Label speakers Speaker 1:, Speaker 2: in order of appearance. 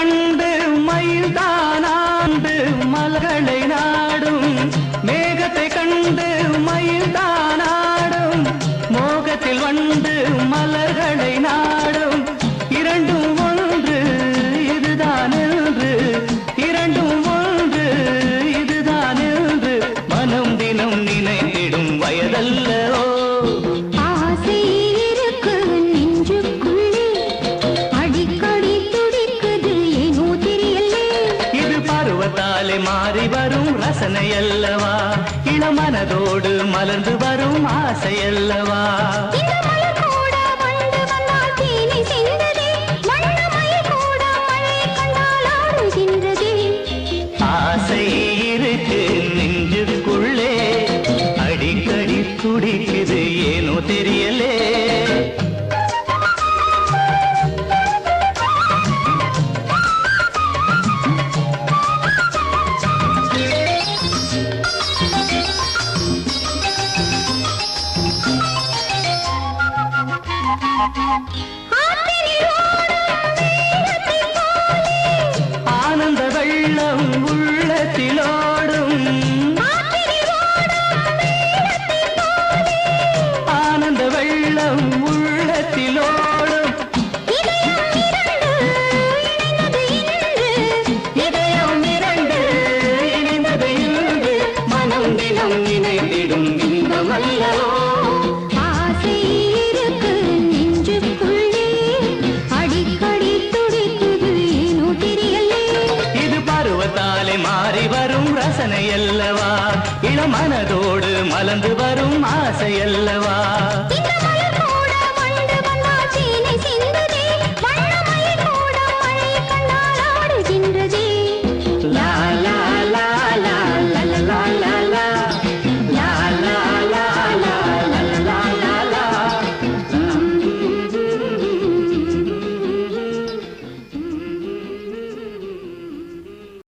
Speaker 1: கண்டு மயில் தானாண்டு மலர்களை நாடும் மேகத்தை கண்டு மயில் தானாடும் மோகத்தில் வந்து மலர்களை நாடும் இரண்டும் ஒன்று இதுதான் என்று இரண்டும் ஒன்று இதுதான் என்று மனம் தினம் நினைத்திடும் வயதல்லவோ மாறி வரும் ரசனை அல்லவா இளமனதோடு மலர்ந்து வரும் ஆசை அல்லவா ஆசை இருக்கு நெஞ்சுக்குள்ளே அடிக்கடி துடிக்குது ஏனோ தெரியலே ஆனந்த வெள்ளம் உள்ளத்திலோடும் ஆனந்த வெள்ளம் உள்ளத்திலோடும் இதயம் இரண்டு இணைந்தது இன்று மனம் தினம் நினைத்திடும் இன்பமல்லவோ மாறி வரும் ரசனை அல்லவா இளமனதோடு மலர்ந்து வரும் ஆசை அல்லவா